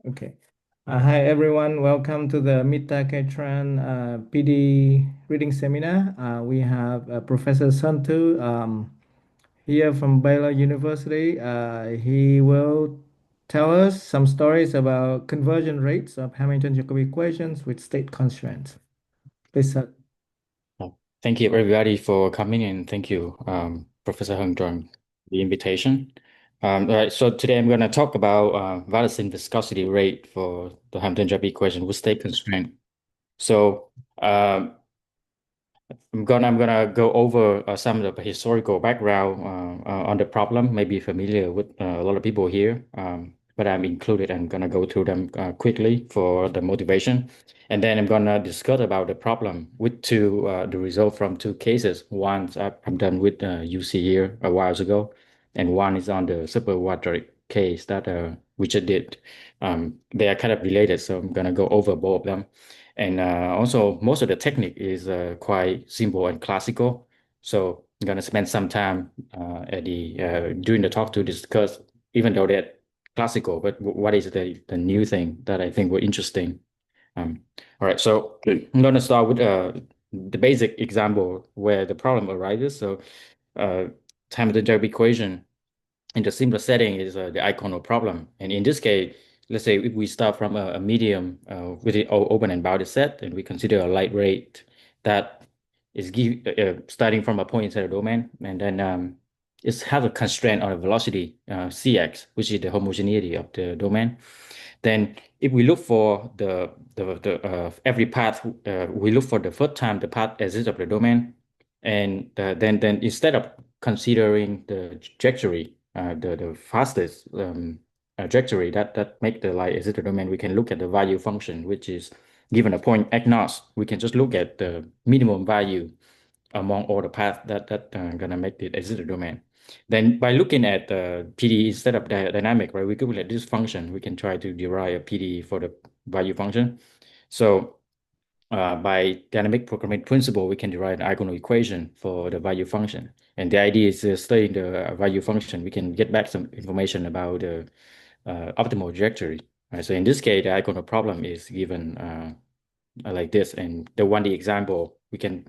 Okay. Hi, everyone. Welcome to the Mita Ketran PD reading seminar. We have Professor Santu here from Baylor University. He will tell us some stories about conversion rates of Hamilton-Jacobi equations with state constraints. Please, sir. Thank you everybody for coming in. Thank you, Professor Hung Trung, the invitation. All right, so today I'm going to talk about Wallerstein viscosity rate for the Hamilton-Jacobi equation with state constraint. So um, I'm gonna go over some of the historical background on the problem. Maybe familiar with a lot of people here, but I'm included. I'm gonna go through them quickly for the motivation, and then I'm gonna discuss about the problem with the result from two cases. One I'm done with UC here a while ago, and one is on the super quadratic case that we just did. They are kind of related, so I'm gonna go over both of them. And also, most of the technique is quite simple and classical. So I'm gonna spend some time at the during the talk to discuss, even though they're classical, but what is the new thing that I think were interesting. All right, so I'm gonna start with the basic example where the problem arises. So uh, Hamilton-Jacobi equation in the simpler setting is the iconal problem. And in this case, let's say if we start from a medium with an open and bounded set, and we consider a light rate that is starting from a point inside the domain, and then it has a constraint on the velocity cx, which is the homogeneity of the domain. Then if we look for the every path, we look for the first time the path exists of the domain, and then instead of considering the trajectory, the fastest trajectory that make the light exit the domain, we can look at the value function, which is given a point x naught. We can just look at the minimum value among all the paths that gonna make it exit the domain. Then by looking at the PD instead of dynamic, right, we could look at this function. We can try to derive a PD for the value function. So by dynamic programming principle, we can derive an eigenvalue equation for the value function. And the idea is studying the value function, we can get back some information about the optimal trajectory. Right? So in this case, the eigenvalue problem is given like this, and the 1D example, we can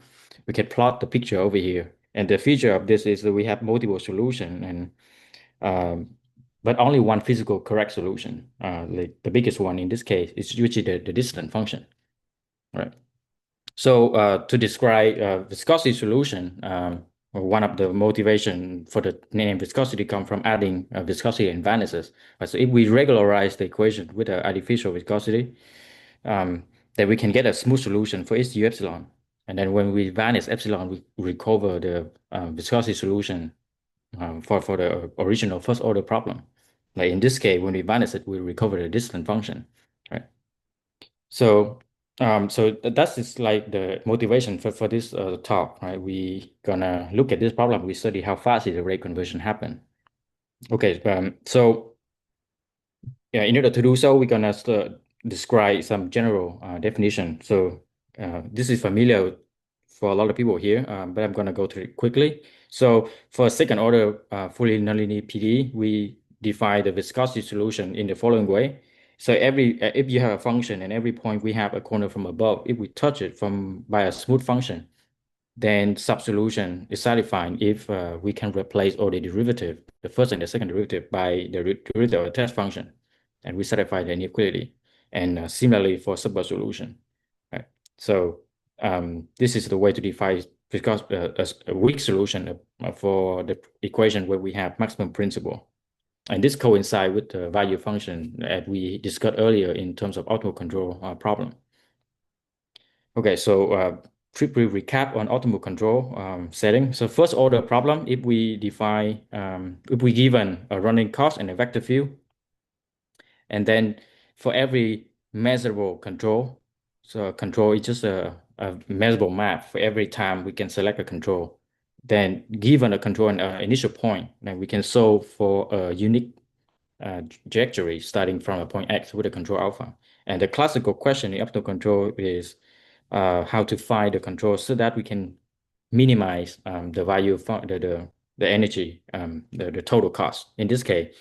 plot the picture over here. And the feature of this is that we have multiple solution, and but only one physical correct solution. Like the biggest one in this case is usually the distant function, right? So to describe viscosity solution, one of the motivation for the name viscosity come from adding viscosity and vanishes. Right? So if we regularize the equation with an artificial viscosity, then we can get a smooth solution for HU epsilon. And then when we vanish epsilon, we recover the viscosity solution for the original first order problem. Like in this case, when we vanish it, we recover the distant function, right? So, that's just like the motivation for this talk, right? We gonna look at this problem. We study how fast is the rate conversion happen. Okay, so yeah, in order to do so, we're gonna describe some general definition. So this is familiar for a lot of people here, but I'm gonna go through it quickly. So for second order fully nonlinear PD, we define the viscosity solution in the following way. So every if you have a function and every point we have a corner from above, if we touch it from by a smooth function, then sub-solution is satisfied if we can replace all the derivative, the first and the second derivative, by the derivative of the test function, and we satisfy the inequality. And similarly for sub-solution, right? So this is the way to define because a weak solution for the equation where we have maximum principal. And this coincides with the value function that we discussed earlier in terms of optimal control problem. Okay, so quickly recap on optimal control setting. So first order problem, if we define, if we given a running cost and a vector field, and then for every measurable control, so control is just a measurable map for every time we can select a control. Then given a control and initial point, then we can solve for a unique trajectory starting from a point X with a control alpha. And the classical question in optimal control is how to find the control so that we can minimize the value of the energy, the total cost. In this case,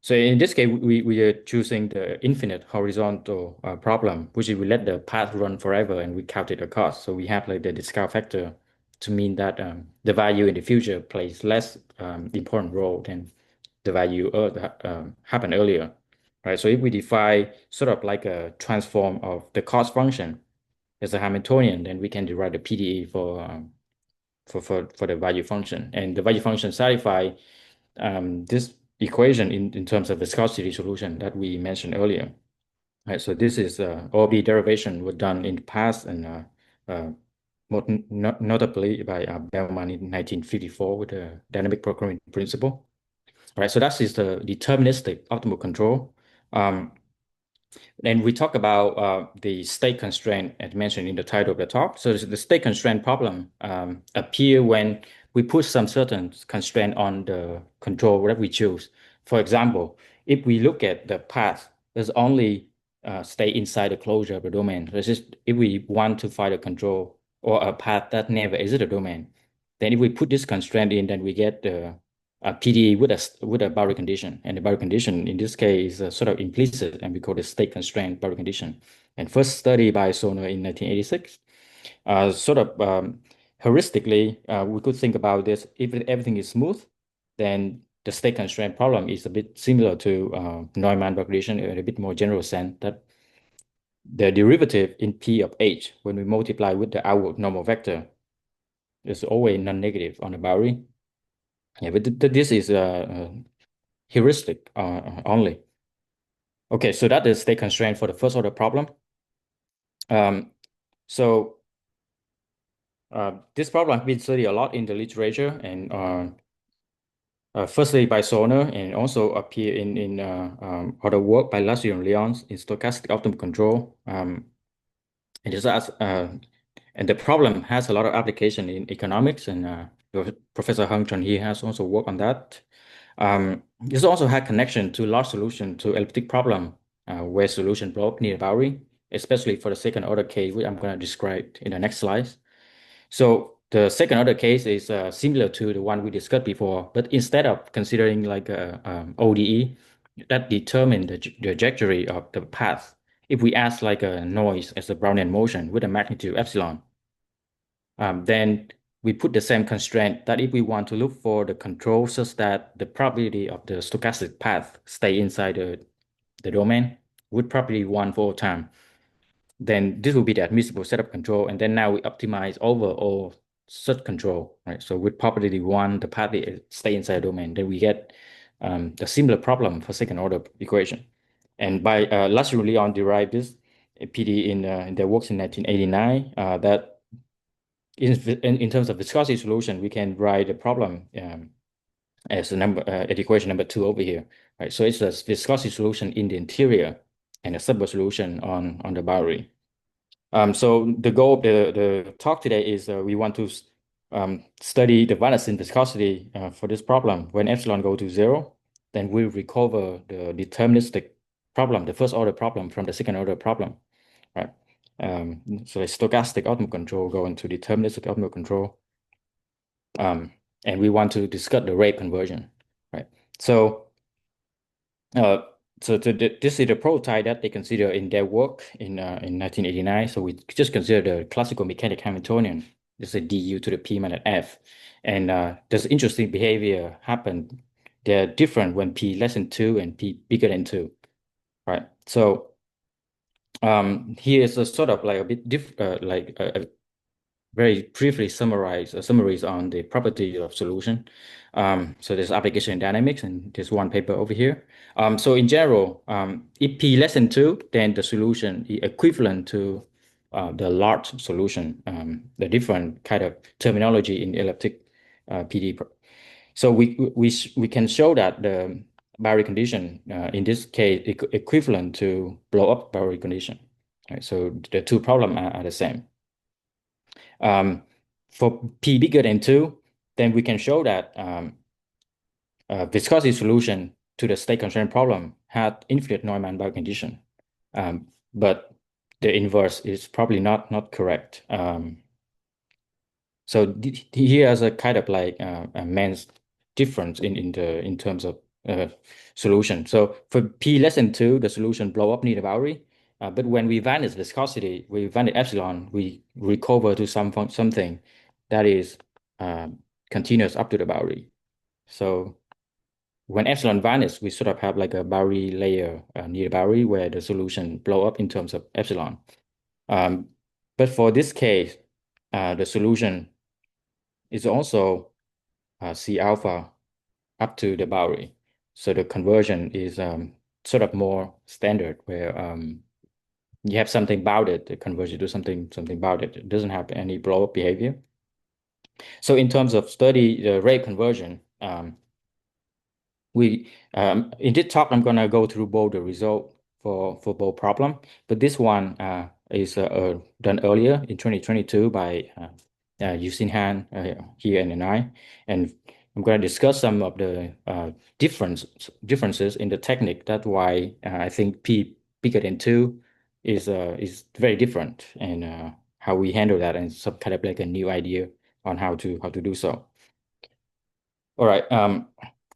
So in this case, we are choosing the infinite horizontal problem, which is we let the path run forever and we calculate the cost. So we have like the discount factor to mean that the value in the future plays less important role than the value that happened earlier, right? So if we define sort of like a transform of the cost function as a Hamiltonian, then we can derive the PDE for the value function, and the value function satisfy this equation in terms of viscosity solution that we mentioned earlier. Right, so this is all the derivation were done in the past, and most notably by Bellman in 1954 with the dynamic programming principle. Right, so that is the deterministic optimal control. And we talk about the state constraint as mentioned in the title of the talk. So the state constraint problem appear when we put some certain constraint on the control that we choose. For example, if we look at the path, there's only stay inside the closure of the domain. This is if we want to find a control or a path that never exits the domain. Then if we put this constraint in, then we get the PDE with a boundary condition, and the boundary condition in this case is sort of implicit, and we call it state constraint boundary condition. And first study by Sohner in 1986. Sort of heuristically, we could think about this. If everything is smooth, then the state constraint problem is a bit similar to Neumann boundary condition in a bit more general sense that the derivative in P of H when we multiply with the outward normal vector is always non-negative on the boundary. Yeah, but this is heuristic only. Okay, so that is state constraint for the first order problem. So this problem has been studied a lot in the literature, and firstly by Sohner, and also appear in other work by Lassuer and Lyons in stochastic optimal control. And just as and the problem has a lot of application in economics, and Professor Hung Chun Hee has also worked on that. This also had connection to large solution to elliptic problem where solution block near boundary, especially for the second order case, which I'm going to describe in the next slides. So the second order case is similar to the one we discussed before, but instead of considering like a ODE that determine the trajectory of the path, if we ask like a noise as a Brownian motion with a magnitude epsilon, then we put the same constraint that if we want to look for the control such that the probability of the stochastic path stay inside the domain with probability 1 for all time, then this will be the admissible setup control. And then now we optimize over all such control, right? So with probability 1, the path stay inside the domain, then we get a similar problem for second order equation. And by Lassuer and Lyons derived this PD in their works in 1989 that in terms of viscosity solution, we can write the problem as a number at equation number 2 over here, right? So it's a viscosity solution in the interior and a subway solution on the boundary. So the goal of the talk today is we want to study the valence in viscosity for this problem. When epsilon go to 0, then we recover the deterministic problem, the first order problem from the second order problem, right? So the stochastic optimal control go into deterministic optimal control. And we want to discuss the rate conversion, right? So this is the prototype that they consider in their work in 1989. So we just consider the classical mechanic Hamiltonian. This is a du to the p minus f. And there's interesting behavior happen. They're different when p less than 2 and p bigger than 2, right? So here is a sort of like a bit like a very briefly summaries on the property of solution. So there's application in dynamics, and there's one paper over here. So in general, if p less than 2, then the solution is equivalent to the large solution, the different kind of terminology in elliptic PD. So we can show that the boundary condition in this case equivalent to blow up boundary condition. Right? So the two problems are the same. For p bigger than 2, then we can show that viscosity solution to the state constraint problem had infinite Neumann boundary condition. But the inverse is probably not correct. So here is a kind of like a immense difference in terms of solution. So for P less than 2, the solution blow up near the boundary. But when we vanish viscosity, we vanish epsilon, we recover to something that is continuous up to the boundary. So when epsilon vanishes, we sort of have like a boundary layer near the boundary where the solution blow up in terms of epsilon. But for this case, the solution is also C alpha up to the boundary. So the conversion is sort of more standard where you have something bounded, the conversion to something bounded. It doesn't have any blow up behavior. So in terms of study the rate conversion, we in this talk I'm gonna go through both the result for both problem, but this one is done earlier in 2022 by Yusin Han here and I, and I'm going to discuss some of the differences in the technique. That's why I think P bigger than 2 is very different, and how we handle that, and some kind of like a new idea on how to do so. All right.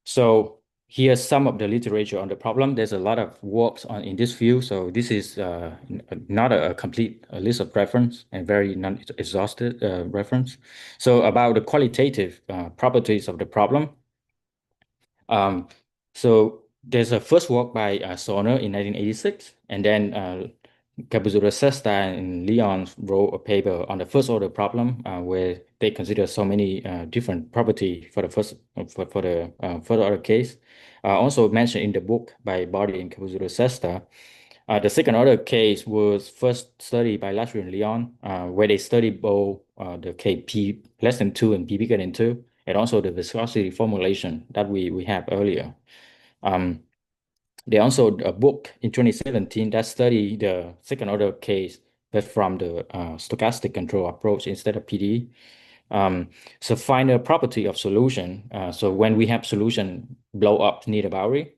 So here's some of the literature on the problem. There's a lot of works in this field. So this is not a complete list of reference and very non-exhaustive reference. So about the qualitative properties of the problem. So there's a first work by Sohner in 1986, and then Capuzzo-Sesta and Leon wrote a paper on the first order problem where they consider so many different property for the first order case. Also mentioned in the book by Bardi and Capuzzo-Sesta. The second order case was first studied by Latry and Leon, where they studied both the Kp less than 2 and P bigger than 2, and also the viscosity formulation that we have earlier. They also a book in 2017 that studied the second order case, but from the stochastic control approach instead of PDE. So final property of solution. So when we have solution blow up near the boundary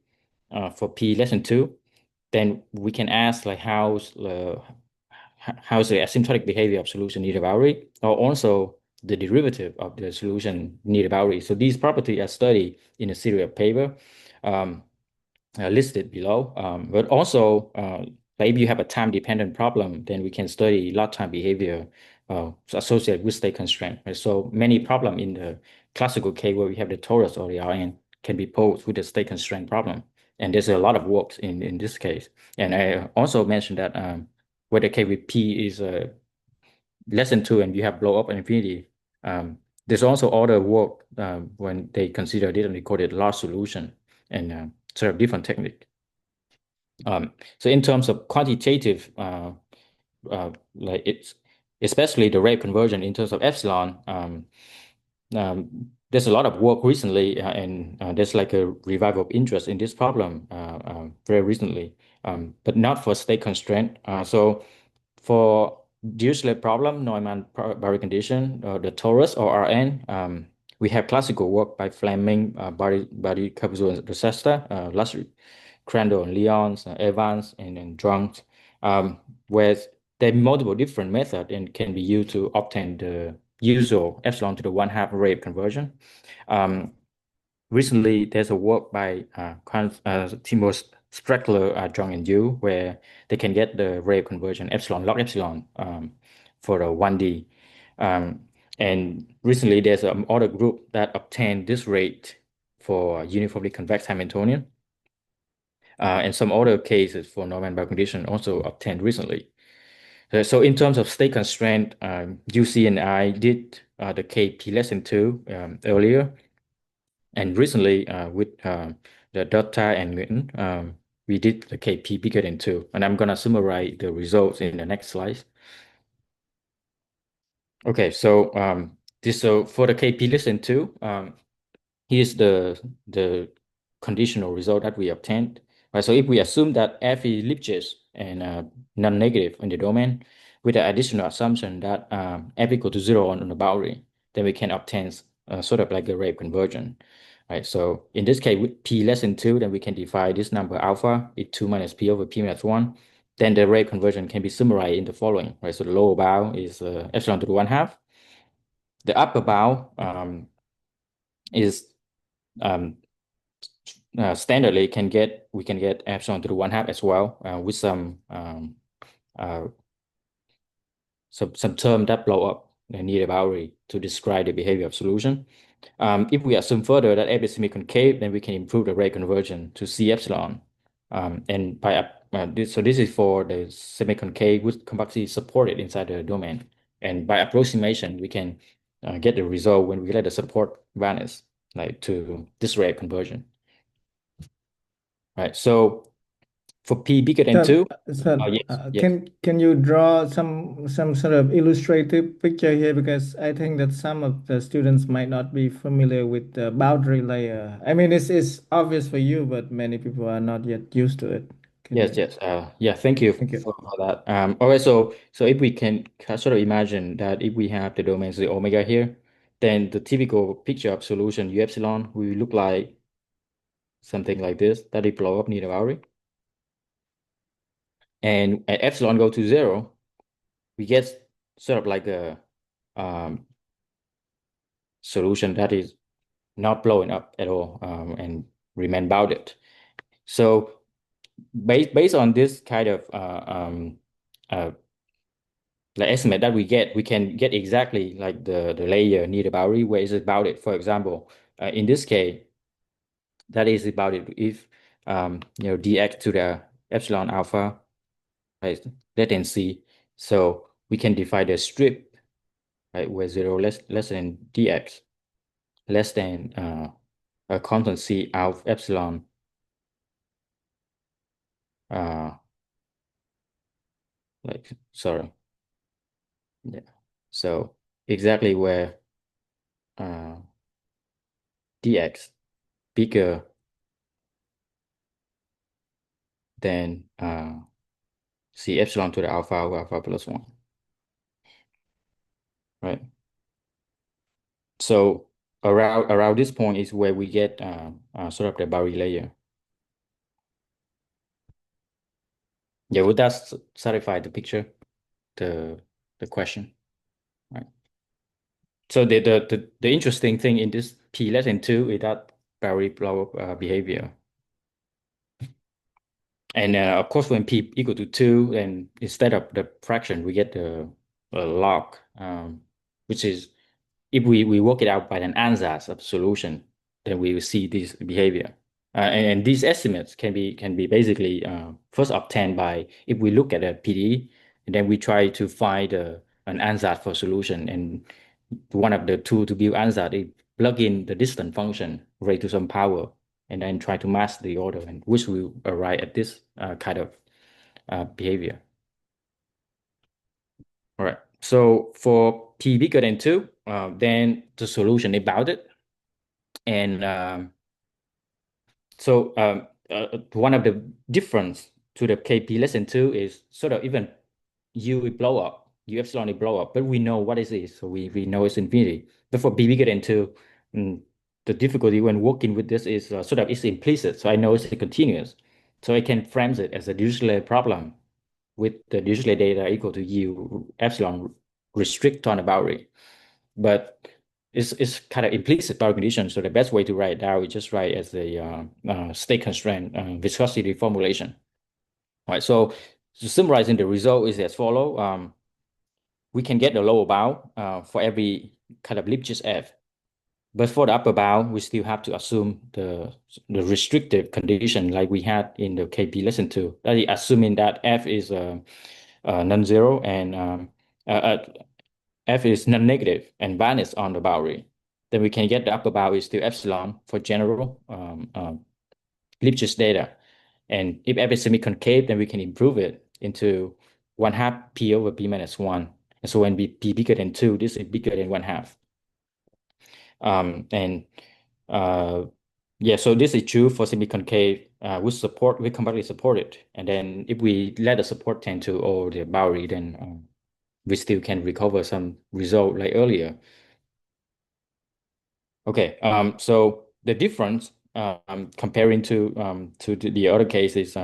for P less than 2, then we can ask like how's the asymptotic behavior of solution near the boundary, or also the derivative of the solution near the boundary. So these properties are studied in a series of paper listed below. But also, maybe you have a time-dependent problem, then we can study log time behavior associated with state constraint. Right? So many problems in the classical case where we have the torus or the Rn can be posed with the state constraint problem. And there's a lot of works in this case. And I also mentioned that where the case with P is less than 2 and you have blow up at infinity, there's also other work when they consider this and they call it large solution and sort of different technique. So in terms of quantitative, like it's especially the rate conversion in terms of epsilon, there's a lot of work recently, and there's like a revival of interest in this problem very recently, but not for state constraint. So for Dirichlet problem, Neumann boundary condition, the torus or Rn, we have classical work by Fleming, Bardi, Capuzzo, and Rosesta, Crandall and Lyons, Evans, and then Drunk, where there are multiple different methods and can be used to obtain the usual epsilon to the 1/2 rate conversion. Recently, there's a work by Timo Streckler, Zhang and Yu, where they can get the rate conversion epsilon log epsilon for the 1D. And recently, there's another group that obtained this rate for uniformly convex Hamiltonian. And some other cases for Neumann boundary condition also obtained recently. So in terms of state constraint, UC and I did the Kp less than 2 earlier. And recently with the Dutta and Nguyen, we did the Kp bigger than 2. And I'm going to summarize the results in the next slide. Okay, so for the Kp less than 2, here's the conditional result that we obtained. Right, so if we assume that f is Lipschitz and non-negative in the domain, with the additional assumption that f equal to 0 on the boundary, then we can obtain sort of like a rate conversion. Right, so in this case, with p less than 2, then we can define this number alpha is 2 minus p over p minus 1. Then the rate conversion can be summarized in the following. Right, so the lower bound is epsilon to the 1/2. The upper bound is standardly we can get epsilon to the 1/2 as well with uh, some term that blow up near the boundary to describe the behavior of solution. If we assume further that F is semi-concave, then we can improve the rate conversion to C epsilon. And by so this is for the semi-concave with complexity supported inside the domain. And by approximation, we can get the result when we let the support vanish, like to this rate conversion. Right. So for P bigger than 2, yes. Can you draw some sort of illustrative picture here, because I think that some of the students might not be familiar with the boundary layer. I mean, it's obvious for you, but many people are not yet used to it. Yes, yes. Yeah, thank you Thank you. for that. All right, so if we can sort of imagine that if we have the domains the omega here, then the typical picture of solution U epsilon will look like something like this, that it blow up near the boundary. And at epsilon go to 0, we get sort of like a solution that is not blowing up at all and remain bounded. So based on this kind of the estimate that we can get exactly like the layer near the boundary where is it bounded. For example, in this case, that is about it if dx to the epsilon alpha, right, less than c. So we can define the strip, right, where 0 less than dx less than a constant c of epsilon like sorry. Yeah. So exactly where dx bigger than c epsilon to the alpha or alpha plus 1. Right. So around this point is where we get sort of the boundary layer. Yeah, would that satisfy the picture, the question? Right. So the interesting thing in this P less than 2 is that boundary blow up behavior. And of course, when P equal to 2, then instead of the fraction, we get the log, which is if we work it out by an ansatz of solution, then we will see this behavior. And these estimates can be basically first obtained by if we look at a PDE, and then we try to find an ansatz for solution. And one of the tool to build ansatz is plug in the distance function raised to some power, and then try to mask the order, and which will arrive at this kind of behavior. All right. So for P bigger than 2, then the solution is bounded. And so one of the difference to the KP less than 2 is sort of even U will blow up, U epsilon will blow up, but we know what it is. So we know it's infinity. But for B bigger than 2, the difficulty when working with this is sort of it's implicit. So I know it's continuous. So I can frame it as a Dirichlet problem with the Dirichlet data equal to U epsilon restrict on the boundary. But it's kind of implicit boundary condition. So the best way to write it down is just write as a state constraint viscosity formulation. All right. So summarizing the result is as follow. We can get the lower bound for every kind of Lipschitz F. But for the upper bound, we still have to assume the restrictive condition like we had in the KP less than 2. That is assuming that F is non-zero and F is non-negative and vanish on the boundary. Then we can get the upper bound is still epsilon for general Lipschitz data. And if F is semi-concave, then we can improve it into 1/2 P over P minus 1. And so when P bigger than 2, this is bigger than 1/2. And yeah, so this is true for semi-concave we completely support it. And then if we let the support tend to over the boundary, then we still can recover some result like earlier. Okay, so the difference comparing to the other cases,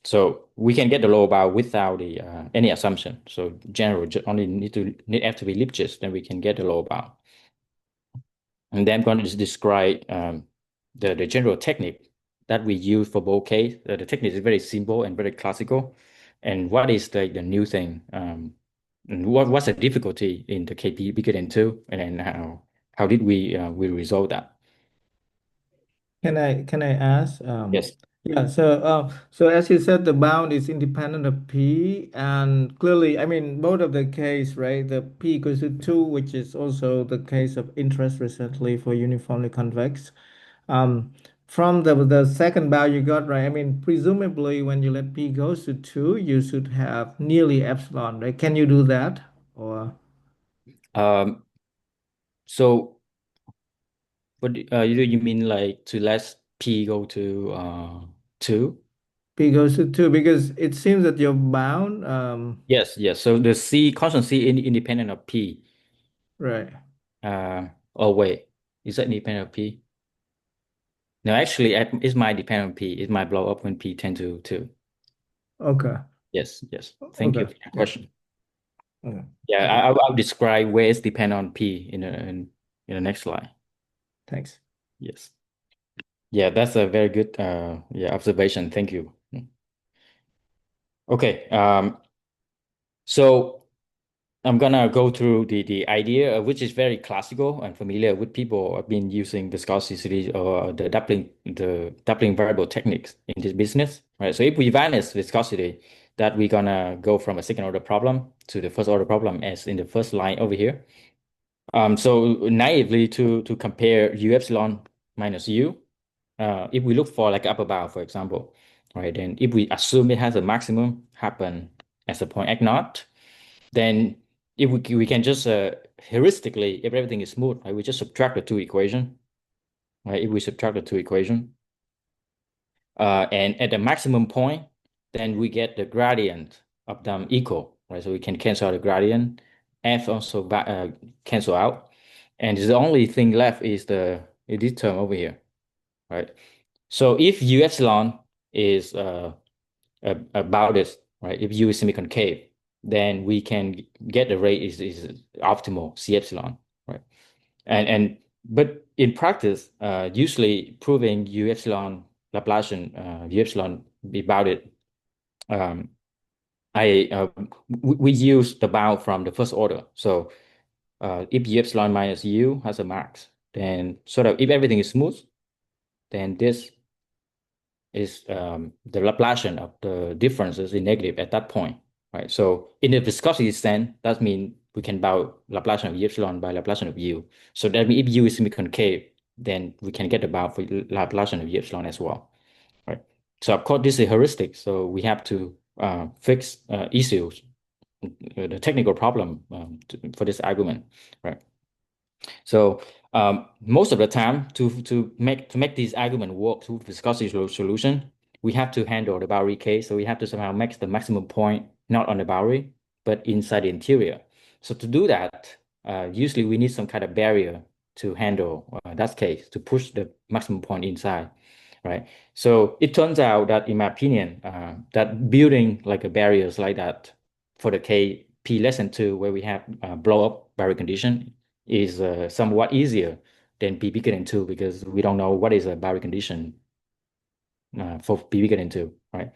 so we can get the lower bound without the any assumption. So general only need F to be Lipschitz, then we can get the lower bound. And then I'm going to describe the general technique that we use for both case. The technique is very simple and very classical. And what is the new thing? And what's the difficulty in the KP bigger than 2? And then how did we resolve that? Can I ask? Yes. Yeah. So as you said, the bound is independent of P, and clearly, I mean, both of the case, right? The P equals to 2, which is also the case of interest recently for uniformly convex. Um, from the second bound you got, right? I mean, presumably when you let P goes to 2, you should have nearly epsilon, right? Can you do that? Or Um, so what you mean like to let P go to 2? P goes to 2 because it seems that your bound, Yes, yes. So the C constant C independent of P. right. Oh wait, is that independent of P? No, actually, it's my dependent on P. It might blow up when P tend to 2. Okay. Yes, yes. Thank you Okay. for your Yeah. question. Okay. Yeah, Okay. I'll describe where it's depend on P in the next slide. Thanks. Yes. Yeah, that's a very good yeah observation. Thank you. Okay. So I'm gonna go through the idea, which is very classical and familiar with people who have been using viscosity or the doubling variable techniques in this business, right? So if we vanish viscosity, that we're gonna go from a second order problem to the first order problem as in the first line over here. So naively to compare U epsilon minus U, if we look for like upper bound, for example, right? Then if we assume it has a maximum happen as a point x naught, then if we can just heuristically, if everything is smooth, right, we just subtract the two equation, right? If we subtract the two equation, and at the maximum point, then we get the gradient of them equal, right? So we can cancel out the gradient, f also cancel out, and the only thing left is this term over here, right? So if U epsilon is about this, right? If U is semi-concave, then we can get the rate is optimal C epsilon, right? And but in practice, usually proving U epsilon Laplacian, U epsilon about it, um, I we use the bound from the first order. So if U epsilon minus U has a max, then sort of if everything is smooth, then this is the Laplacian of the differences in negative at that point, right? So in the viscosity sense, that means we can bound Laplacian of U epsilon by Laplacian of U. So that means if U is semi-concave, then we can get the bound for Laplacian of U epsilon as well, right? So of course, this is heuristic, so we have to fix issues, the technical problem for this argument, right? So most of the time, to make this argument work to viscosity solution, we have to handle the boundary case. So we have to somehow make the maximum point not on the boundary, but inside the interior. So to do that, usually we need some kind of barrier to handle that case to push the maximum point inside, right? So it turns out that, in my opinion, that building like a barriers like that for the K P less than 2, where we have blow up boundary condition, is somewhat easier than P bigger than 2 because we don't know what is a boundary condition for P bigger than 2, right?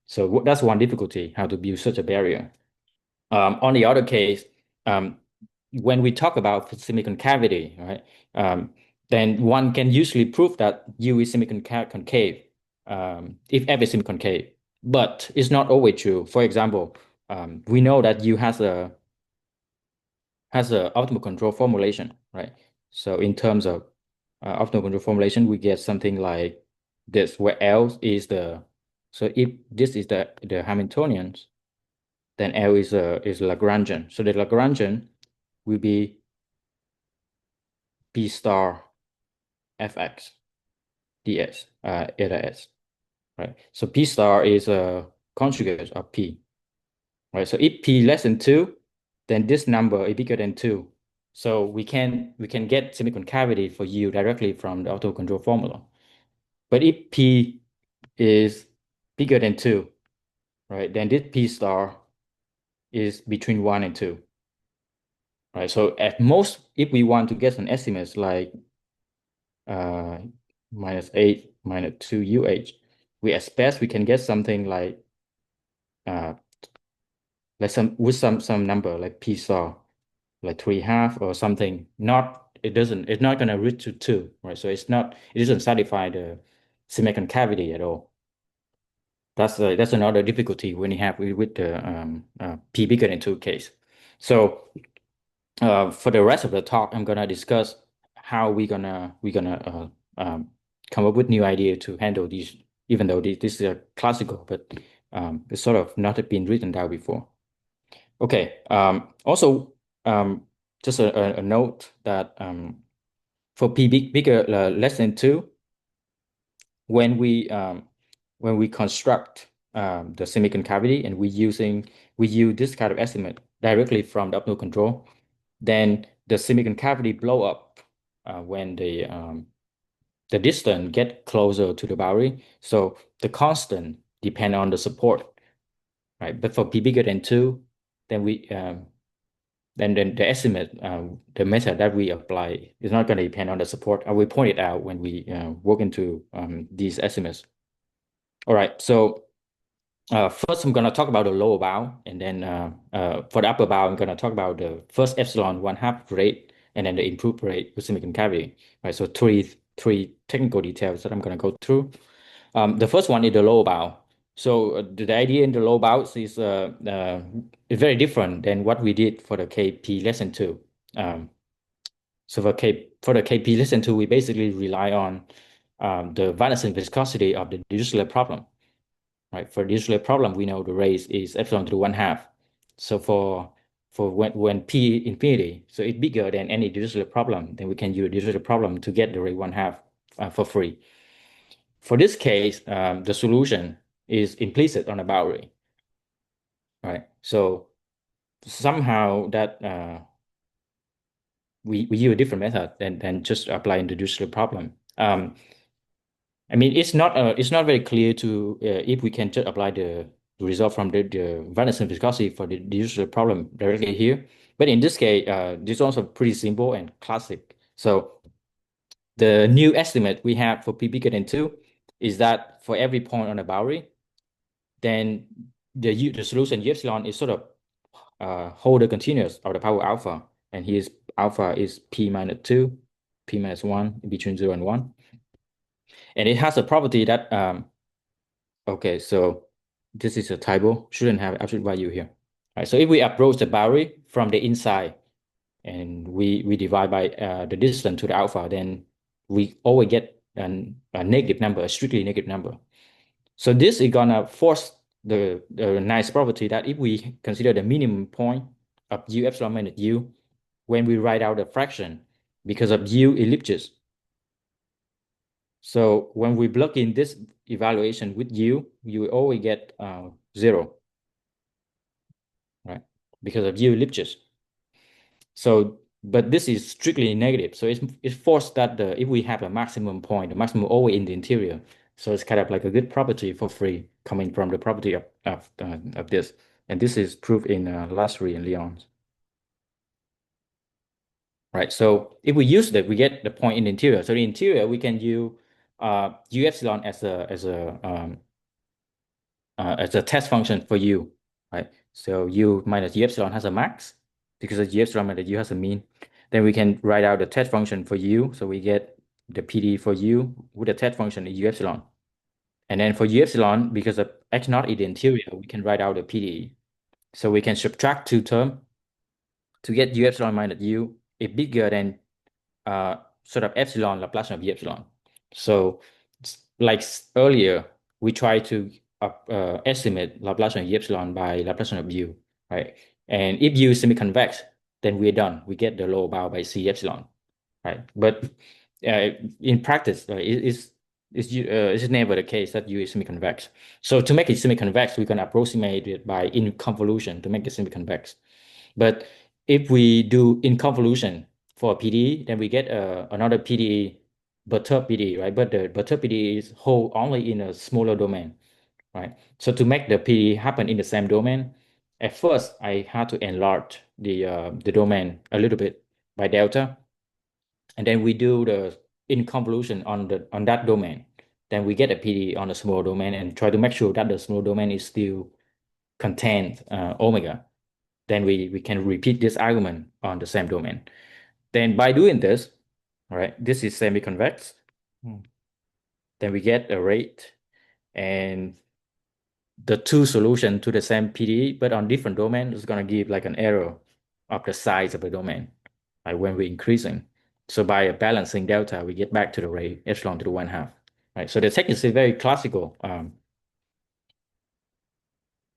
So that's one difficulty, how to build such a barrier. On the other case, when we talk about semiconcavity, right, then one can usually prove that U is semiconcave if F is semiconcave, but it's not always true. For example, we know that U has a optimal control formulation, right? So in terms of optimal control formulation, we get something like this, where L is so if this is the Hamiltonians, then L is Lagrangian. So the Lagrangian will be P star Fx ds eta s, right? So P star is a conjugate of P, right? So if P less than 2, then this number is bigger than 2. So we can get semiconcavity for U directly from the autocontrol formula. But if P is bigger than 2, right, then this P star is between 1 and 2. Right. So at most, if we want to get an estimate like -8 minus 2UH. At best we can get something like some number like P star, like 3/2 or something. It's not gonna reach to 2, right? So it doesn't satisfy the semiconductor at all. That's another difficulty when you have with the P bigger than 2 case. So for the rest of the talk, I'm gonna discuss how we gonna come up with new idea to handle these, even though this is a classical, but it's sort of not been written down before. Okay. Also, just a note that for P bigger less than 2, when we construct the silicon cavity and we use this kind of estimate directly from the optimal control, then the silicon cavity blow up when the distance get closer to the boundary. So the constant depend on the support, right? But for P bigger than 2, then then the estimate, the method that we apply is not going to depend on the support. I will point it out when we work into these estimates. All right, so first I'm going to talk about the lower bound, and then for the upper bound, I'm going to talk about the first epsilon 1/2 rate, and then the improved rate with silicon cavity. Right, so three technical details that I'm going to go through. The first one is the lower bound. So the idea in the low bounds is very different than what we did for the KP less than 2. So for the KP less than 2, we basically rely on the Vannessen viscosity of the Dirichlet problem. Right? For the Dirichlet problem, we know the rate is epsilon to 1/2. So for when P infinity, so it's bigger than any Dirichlet problem, then we can use Dirichlet problem to get the rate 1/2 for free. For this case, the solution is implicit on the boundary, right? So somehow that we use a different method than just applying the Dirichlet problem. I mean, it's not very clear to if we can just apply the result from the Vannessen viscosity for the Dirichlet problem directly here. But in this case, this is also pretty simple and classic. So the new estimate we have for P bigger than 2 is that for every point on the boundary, then the solution U epsilon is sort of hold the continuous of the power alpha, and here's alpha is P minus 2, P minus 1 between 0 and 1. And it has a property that okay, so this is a typo, shouldn't have absolute value here. All right, so if we approach the boundary from the inside and we divide by the distance to the alpha, then we always get a negative number, a strictly negative number. So this is gonna force the nice property that if we consider the minimum point of U epsilon minus U when we write out the fraction because of U ellipses. So when we plug in this evaluation with U, you will always get 0, right? Because of U ellipses. So, but this is strictly negative. So it's forced that if we have a maximum point, the maximum always in the interior. So it's kind of like a good property for free coming from the property of this. And this is proved in Lasry and Lyons. Right. So if we use that, we get the point in the interior. So the interior, we can use U epsilon as a test function for U, right? So U minus U epsilon has a max because U epsilon minus U has a mean. Then we can write out the test function for U. So we get the PD for U with the test function in U epsilon. And then for U epsilon, because of X naught in the interior, we can write out the PD. So we can subtract 2 terms to get U epsilon minus U is bigger than sort of epsilon Laplacian of U epsilon. So like earlier, we tried to estimate Laplacian of U epsilon by Laplacian of U, right? And if U is semi-convex, then we're done. We get the lower bound by C epsilon, right? But in practice, it's never the case that U is semi-convex. So to make it semi-convex, we can approximate it by inconvolution to make it semi-convex. But if we do inconvolution for PDE, then we get another PDE, perturbed PDE, right? But the perturbed PDE is hold only in a smaller domain, right? So to make the PDE happen in the same domain, at first I had to enlarge the domain a little bit by delta, and then we do the inconvolution on that domain. then we get a PD on the small domain and try to make sure that the small domain is still contained omega. Then we can repeat this argument on the same domain. Then by doing this, all right, this is semi-convex. Then we get a rate and the two solutions to the same PDE, but on different domain is going to give like an error of the size of the domain, like when we're increasing. So by balancing delta, we get back to the rate epsilon to the 1/2, right? So the technique is very classical,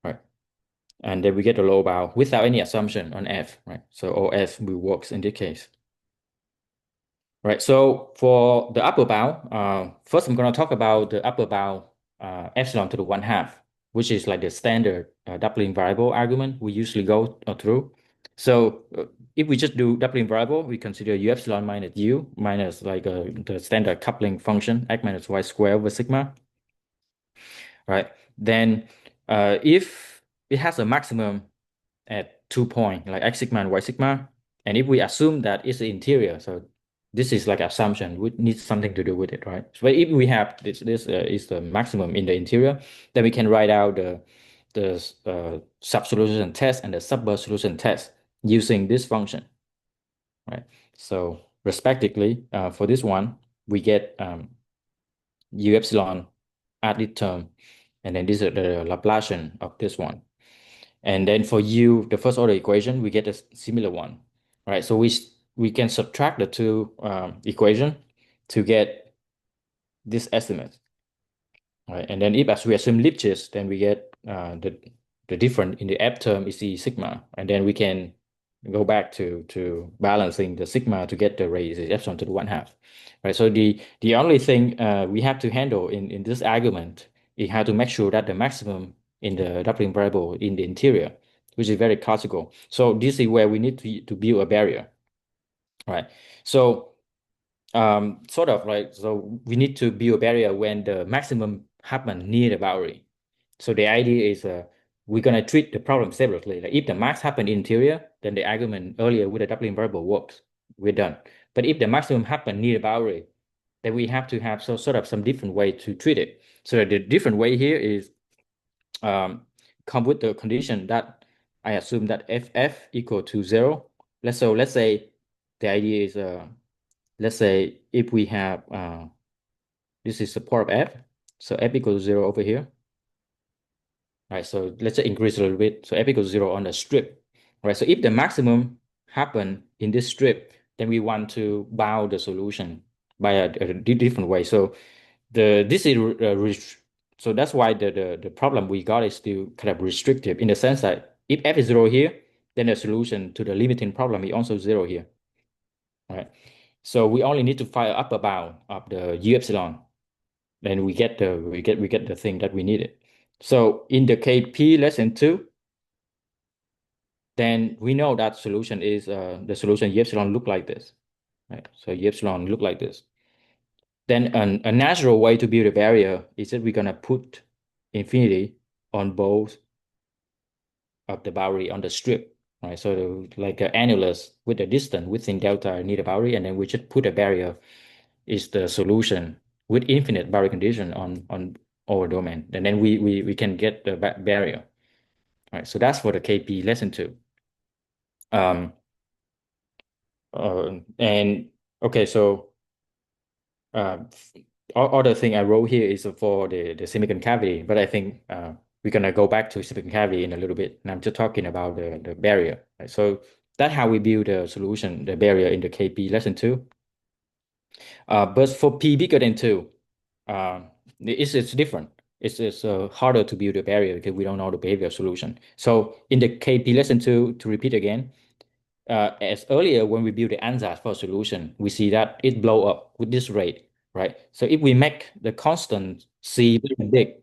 right? And then we get the low bound without any assumption on F, right? So OF will works in this case. Right, so for the upper bound, first I'm going to talk about the upper bound epsilon to the 1/2, which is like the standard doubling variable argument we usually go through. So if we just do doubling variable, we consider u epsilon minus u minus like the standard coupling function x minus y squared over sigma. Right, then if it has a maximum at 2 points, like x sigma and y sigma, and if we assume that it's the interior, so this is like assumption, we need something to do with it, right? So if we have this is the maximum in the interior, then we can write out the sub-solution test and the subburst solution test using this function, right? So respectively, for this one, we get u epsilon at this term, and then this is the Laplacian of this one. And then for u, the first order equation, we get a similar one, right? So we can subtract the two equation to get this estimate, right? And then if as we assume Lipschitz, then we get the difference in the F term is the sigma, and then we can go back to balancing the sigma to get the rate is epsilon to the 1/2, right? So the only thing we have to handle in this argument is how to make sure that the maximum in the doubling variable in the interior, which is very classical. So this is where we need to build a barrier, right? So sort of like, so we need to build a barrier when the maximum happen near the boundary. So the idea is we're going to treat the problem separately. Like if the max happen interior, then the argument earlier with the doubling variable works. We're done. But if the maximum happen near the boundary, then we have to have sort of some different way to treat it. So the different way here is come with the condition that I assume that FF equal to 0. Let's say the idea is let's say if we have this is support of F, so F equals 0 over here. Right, so let's say increase a little bit. So F equals 0 on the strip. Right, so if the maximum happen in this strip, then we want to bound the solution by a different way. So this is so that's why the problem we got is still kind of restrictive in the sense that if F is 0 here, then the solution to the limiting problem is also 0 here. All right. So we only need to find upper bound of the u epsilon. Then we get the thing that we needed. So in the KP less than 2, then we know that solution is the solution u epsilon look like this. Right? So u epsilon look like this. Then a natural way to build a barrier is that we're gonna put infinity on both of the boundary on the strip. Right? So like an annulus with the distance within delta near the boundary, and then we just put a barrier is the solution with infinite boundary condition on our domain, and then we can get the barrier. All right, so that's for the KP less than 2. And okay, so other thing I wrote here is for the semiconcavity, but I think we're gonna go back to semiconcavity in a little bit, and I'm just talking about the barrier. Right? So that's how we build the solution, the barrier in the KP less than 2. But for P bigger than 2, it's different. It's harder to build a barrier because we don't know the behavior solution. So in the KP less than 2, to repeat again, as earlier when we build the ansatz for a solution, we see that it blow up with this rate, right? So if we make the constant C very big,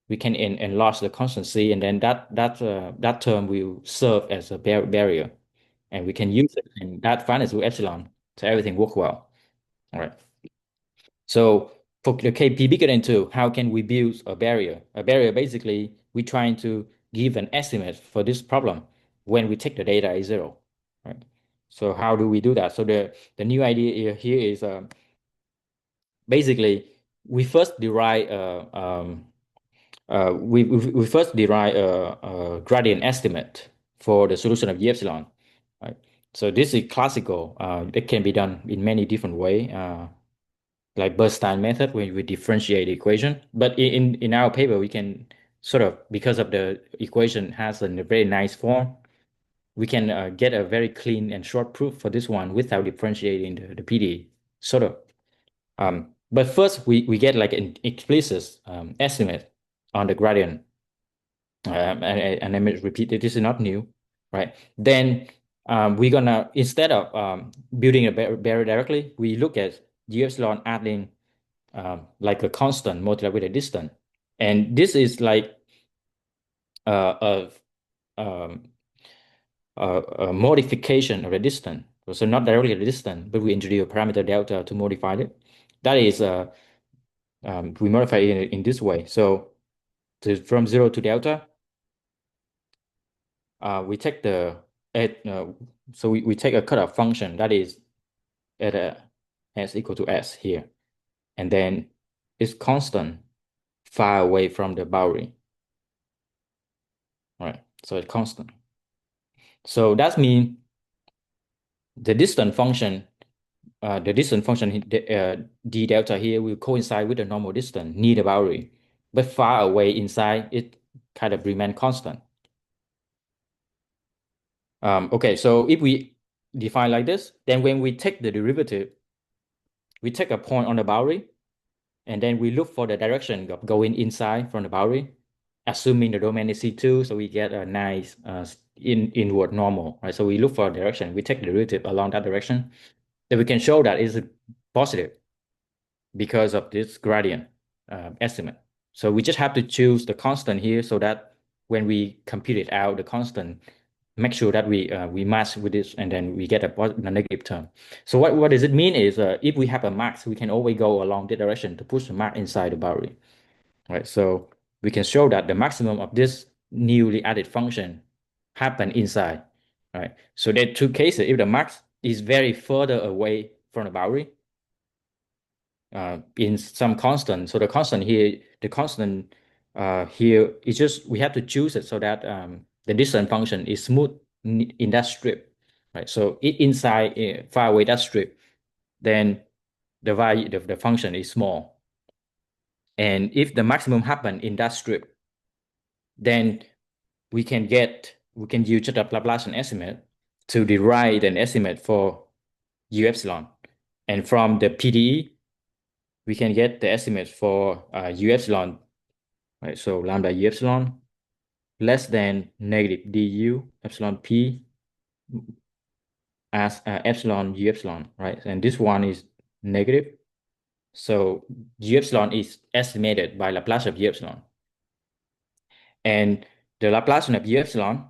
we can enlarge the constant C, and then that term will serve as a barrier, and we can use it, and that finance with epsilon, so everything work well. All right. So for the KP bigger than 2, how can we build a barrier? A barrier, basically, we're trying to give an estimate for this problem when we take the data as 0, right? So how do we do that? So the new idea here is basically we first derive we first derive a gradient estimate for the solution of E epsilon, right? So this is classical. It can be done in many different way, like Bernstein method, where we differentiate the equation. But in our paper, we can sort of, because of the equation has a very nice form, we can get a very clean and short proof for this one without differentiating the PD, sort of. But first, we get like an explicit estimate on the gradient. And let me repeat it, this is not new, right? Then we're gonna, instead of building a barrier directly, we look at G epsilon adding like a constant multiplied with a distance. And this is like uh, a, um, a modification of the distance. So not directly the distance, but we introduce a parameter delta to modify it. That is, we modify it in this way. So from 0 to delta, we take so we take a cutoff function that is at s equal to s here, and then it's constant far away from the boundary. All right, so it's constant. So that means the distance function, d delta here will coincide with the normal distance near the boundary, but far away inside it kind of remain constant. Okay, so if we define like this, then when we take the derivative, we take a point on the boundary, and then we look for the direction of going inside from the boundary, assuming the domain is C2, so we get a nice inward normal, right? So we look for a direction, we take the derivative along that direction, then we can show that it's positive because of this gradient estimate. So we just have to choose the constant here so that when we compute it out, the constant, make sure that we match with this, and then we get a negative term. So what does it mean is if we have a max, we can always go along the direction to push the max inside the boundary, right? So we can show that the maximum of this newly added function happen inside, right? So there are two cases. If the max is very further away from the boundary, in some constant. So the constant here, here is just, we have to choose it so that the distance function is smooth in that strip, right? So it inside far away that strip, then the value, the function is small. And if the maximum happen in that strip, then we can use the Laplacian estimate to derive an estimate for U epsilon. And from the PDE, we can get the estimate for U epsilon, right? So lambda U epsilon less than negative du epsilon p as epsilon U epsilon, right? And this one is negative. So U epsilon is estimated by Laplace of U epsilon. And the Laplacian of U epsilon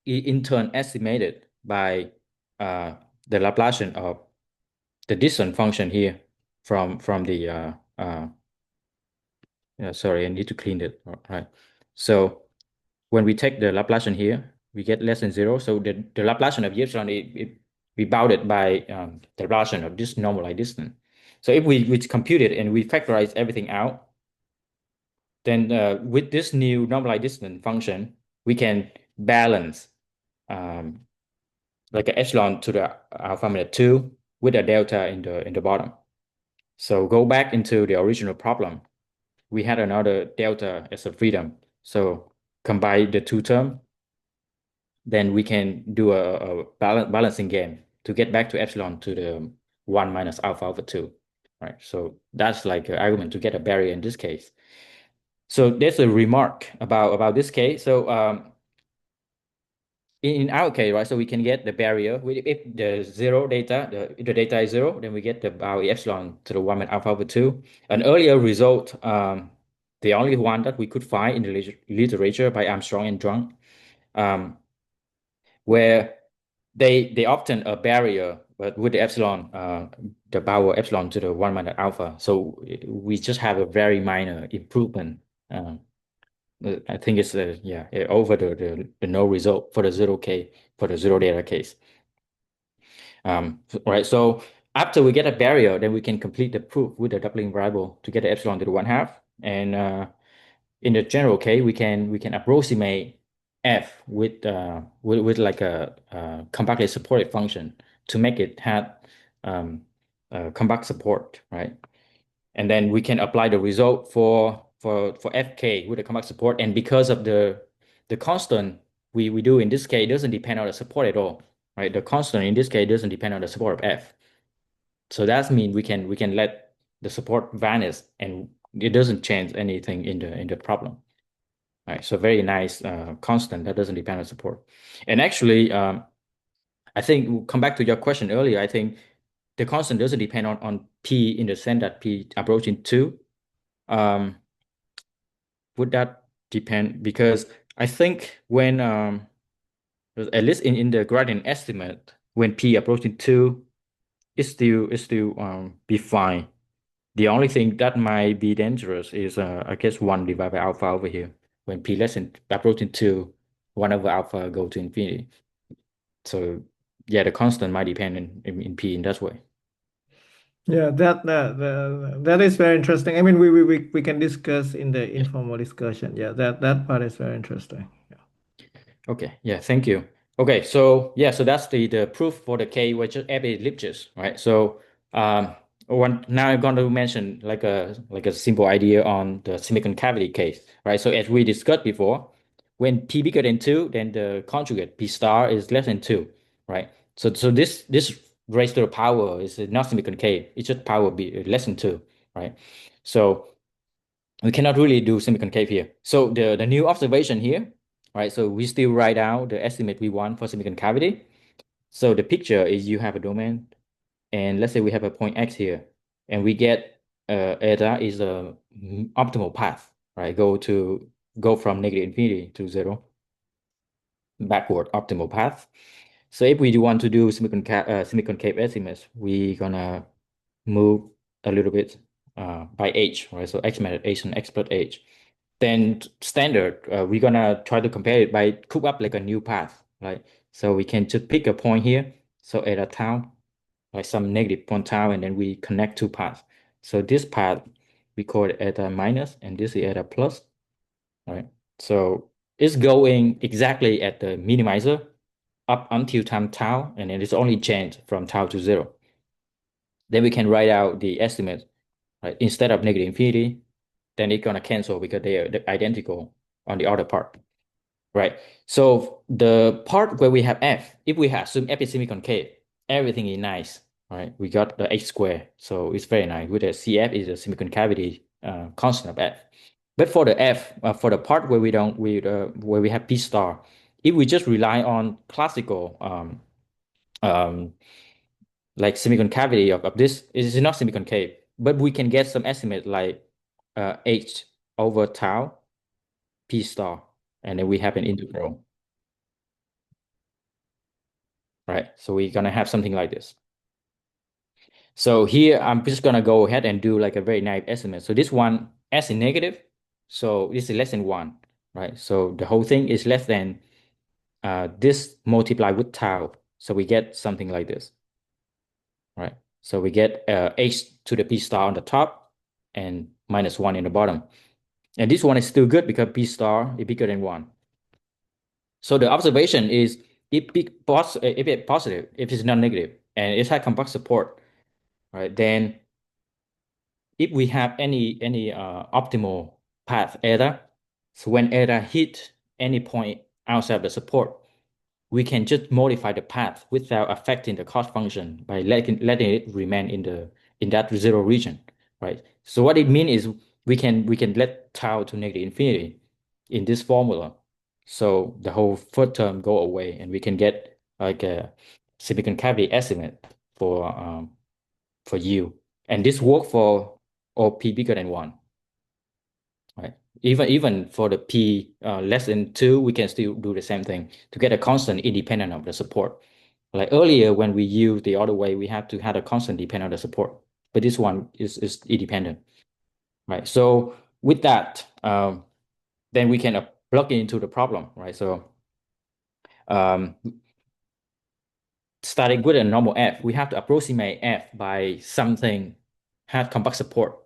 is in turn estimated by the Laplacian of the distance function here from the sorry, I need to clean it. All right. So when we take the Laplacian here, we get less than 0. So the Laplacian of epsilon we bounded by the Laplacian of this normalized distance. So if we compute it and we factorize everything out, then with this new normalized distance function, we can balance like an epsilon to the alpha minus 2 with a delta in the bottom. So go back into the original problem. We had another delta as a freedom. So combine the two terms, then we can do a balancing game to get back to epsilon to the 1 minus alpha over 2, right? So that's like an argument to get a barrier in this case. So there's a remark about this case. So in our case, right, so we can get the barrier. If the zero data, the data is 0, then we get the boundary epsilon to the 1 minus alpha over 2. An earlier result, the only one that we could find in the literature by Armstrong and Drunk, where they obtain a barrier, but with the epsilon, the power epsilon to the 1 minus alpha. So we just have a very minor improvement. I think it's over the no result for the 0K, for the zero data case. Right. So After we get a barrier, then we can complete the proof with the doubling variable to get the epsilon to the 1/2. And in the general case, we can approximate f with like a compactly supported function to make it have compact support, right? And then we can apply the result for fk with the compact support. And because of the constant we do in this case, it doesn't depend on the support at all, right? The constant in this case doesn't depend on the support of f. So that means we can let the support vanish and it doesn't change anything in the problem. Right. So very nice constant that doesn't depend on support. And actually, I think we'll come back to your question earlier. I think the constant doesn't depend on P in the sense that P approaching 2. Would that depend? Because I think when at least in the gradient estimate, when P approaching 2, it still be fine. The only thing that might be dangerous is I guess 1 divided by alpha over here. When P less than approaching 2, 1 over alpha go to infinity. So yeah, the constant might depend in P in that way. Yeah, that is very interesting. I mean, we can discuss in the informal discussion. Yeah, that part is very interesting. Yeah. Okay, yeah, thank you. Okay, so yeah, so that's the proof for the K, which is F is Lipschitz, right? So now I'm going to mention like a simple idea on the semiconcavity case, right? So as we discussed before, when P bigger than 2, then the conjugate P star is less than 2, right? So this raised to the power is not semiconcave, it's just power be less than 2, right? So we cannot really do semiconcave here. So the new observation here, right? So we still write out the estimate we want for semiconcavity. So the picture is you have a domain, and let's say we have a point X here, and we get eta is a optimal path, right? Go from negative infinity to 0, backward optimal path. So if we do want to do semiconcave estimates, we gonna move a little bit by h, right? So x minus h and x plus h. Then standard, we're gonna try to compare it by cook up like a new path, right? So we can just pick a point here. So at a town, like some negative point tau, and then we connect two paths. So this path we call it at a minus, and this is at a plus, right? So it's going exactly at the minimizer up until time tau, and then it's only changed from tau to 0. Then we can write out the estimate, right? Instead of negative infinity, then it's gonna cancel because they are identical on the other part, right? So the part where we have f, if we assume f is semiconcave, everything is nice, right? We got the h squared, so it's very nice. With the CF is a semiconcavity constant of f. But for the f, for the part where where we have p star, if we just rely on classical um, like semiconcavity of this, it is not semiconcave, but we can get some estimate like h over tau p star, and then we have an integral, right? So we're gonna have something like this. So here I'm just gonna go ahead and do like a very naive estimate. So this one s is negative, so this is less than 1, right? So the whole thing is less than this multiplied with tau. So we get something like this, right? So we get h to the p star on the top and minus 1 in the bottom. And this one is still good because p star is bigger than 1. So the observation is if it's positive, if it's not negative, and it has compact support, right? Then if we have any optimal path eta, so when eta hit any point outside of the support, we can just modify the path without affecting the cost function by letting it remain in that 0 region, right? So what it means is we can let tau to negative infinity in this formula. So the whole first term go away and we can get like a semiconcavity estimate for U. And this work for all p bigger than 1, right? Even for the p less than 2, we can still do the same thing to get a constant independent of the support. Like earlier, when we use the other way, we have to have a constant dependent on the support, but this one is independent, right? So with that, then we can plug it into the problem, right? So um, starting with a normal F, we have to approximate F by something had compact support,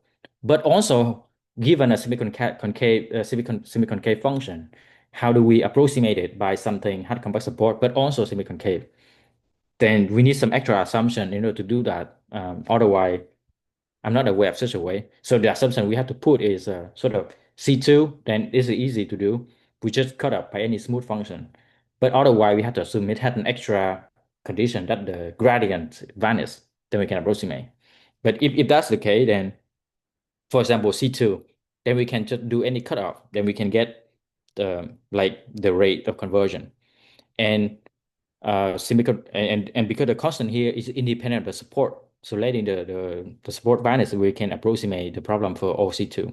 but also given a semi-concave function, how do we approximate it by something had compact support, but also semi-concave? Then we need some extra assumption in order to do that. Otherwise, I'm not aware of such a way. So the assumption we have to put is sort of C2, then it's easy to do. We just cut up by any smooth function. But otherwise, we have to assume it had an extra condition that the gradient vanishes, then we can approximate. But if that's the case, then for example, C2, then we can just do any cutoff, then we can get the rate of conversion. And and because the constant here is independent of the support, so letting the support values, we can approximate the problem for OC2.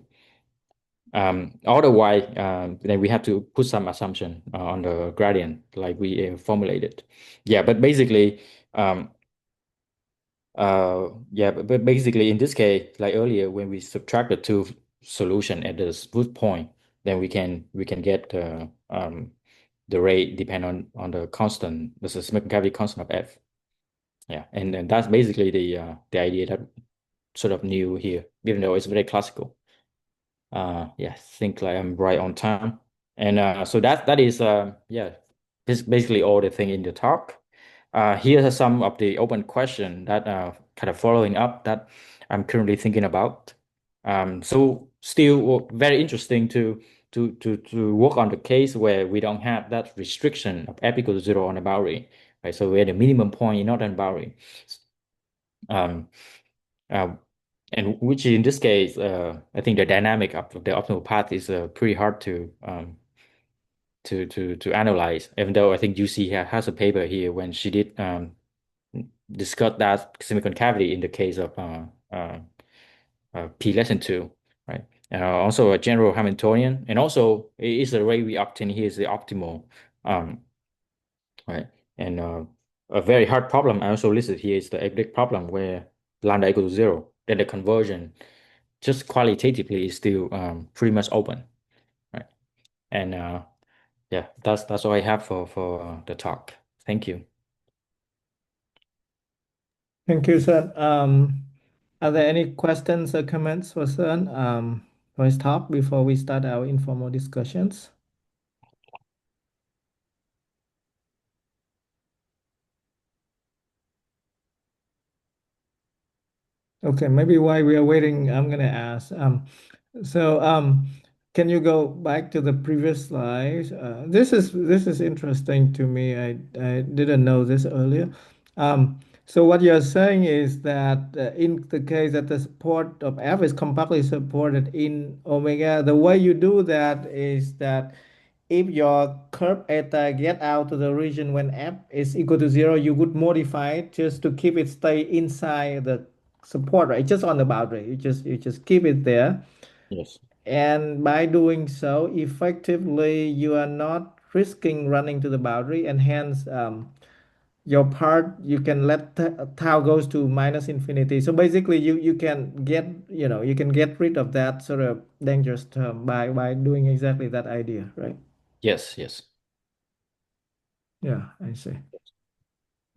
Otherwise, then we have to put some assumption on the gradient like we formulated. Yeah, but basically, but basically in this case, like earlier, when we subtract the two solution at the smooth point, then we can get the rate depend on the constant, the systemic cavity constant of F. Yeah, and that's basically the idea that sort of new here, even though it's very classical. Yeah, I think like I'm right on time. And so that is yeah, this is basically all the thing in the talk. Here are some of the open question that kind of following up that I'm currently thinking about. So still very interesting to work on the case where we don't have that restriction of f equal to 0 on the boundary, right? So we're the minimum point not on the boundary. Um, uh, and which in this case, I think the dynamic of the optimal path is pretty hard to analyze. Even though I think UC has a paper here when she did discuss that semiconcavity in the case of p less than 2, right? Also a general Hamiltonian, and also it is the way we obtain here is the optimal, right? And a very hard problem I also listed here is the ecliptic problem where lambda equal to 0. Then the conversion just qualitatively is still pretty much open, right? And yeah, that's all I have for the talk. Thank you. Thank you, sir. Are there any questions or comments for Sun for his talk before we start our informal discussions? Okay, maybe while we are waiting, I'm gonna ask. So can you go back to the previous slide? This is interesting to me. I didn't know this earlier. So what you're saying is that in the case that the support of F is compactly supported in omega, the way you do that is that if your curve eta get out to the region when F is equal to 0, you would modify it just to keep it stay inside the support, right? Just on the boundary. You just keep it there. Yes. And by doing so, effectively, you are not risking running to the boundary, and hence your part you can let tau goes to minus infinity. So basically, you can get you can get rid of that sort of dangerous term by doing exactly that idea, right? Yes, yes. Yeah, I see.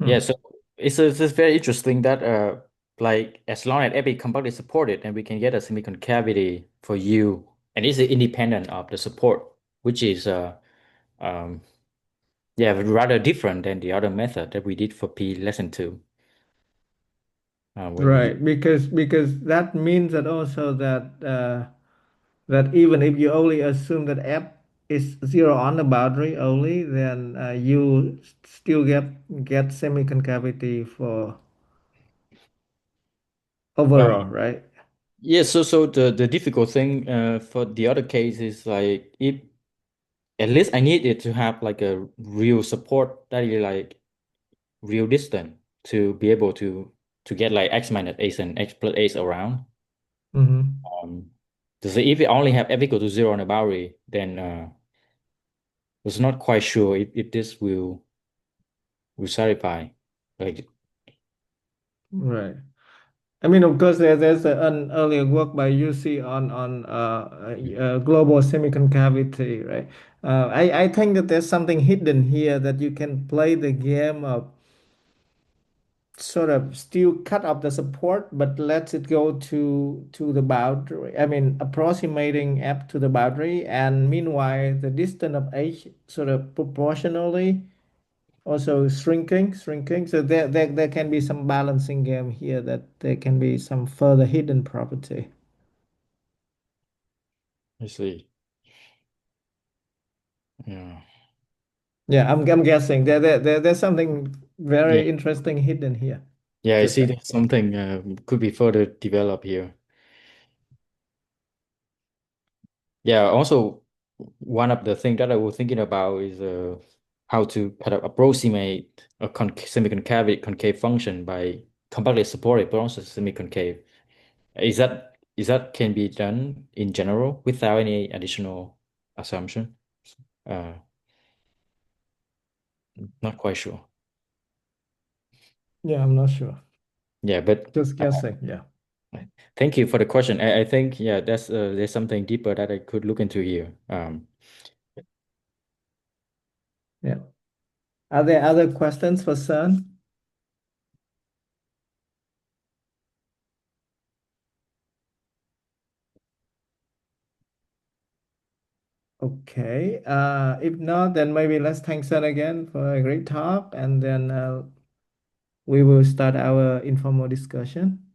Yeah, Hmm. so it's very interesting that like as long as every component is supported, and we can get a semiconcavity for U, and it's independent of the support, which is um yeah, rather different than the other method that we did for P less than 2. When we Right, because that means that also that that even if you only assume that f is 0 on the boundary only, then you still get semi-concavity for uh, overall, right? yeah, so the difficult thing for the other case is like if at least I need it to have like a real support that is like real distant to be able to get like x minus h and x plus h around. Mm-hmm. So if we only have f equal to 0 on the boundary, then was not quite sure if this will satisfy. Like Right. I mean, of course, there's an earlier work by UC on global semiconcavity, right? I think that there's something hidden here that you can play the game of sort of still cut off the support, but lets it go to the boundary. I mean, approximating F to the boundary, and meanwhile, the distance of H sort of proportionally also shrinking. So there can be some balancing game here, that there can be some further hidden property. I see. Yeah. Yeah, I'm guessing there's something Yeah. very interesting hidden here. Yeah, I Just see that something could be further developed here. Yeah, also one of the things that I was thinking about is how to kind of approximate a semi-concave function by compactly supported but also semi-concave. Is that can be done in general without any additional assumption? Uh, Not quite sure. yeah, I'm not sure. Yeah, but Just guessing. Yeah. thank you for the question. I think yeah, there's something deeper that I could look into here. Yeah. Are there other questions for Sun? Okay. If not, then maybe let's thank Sun again for a great talk, and then we will start our informal discussion.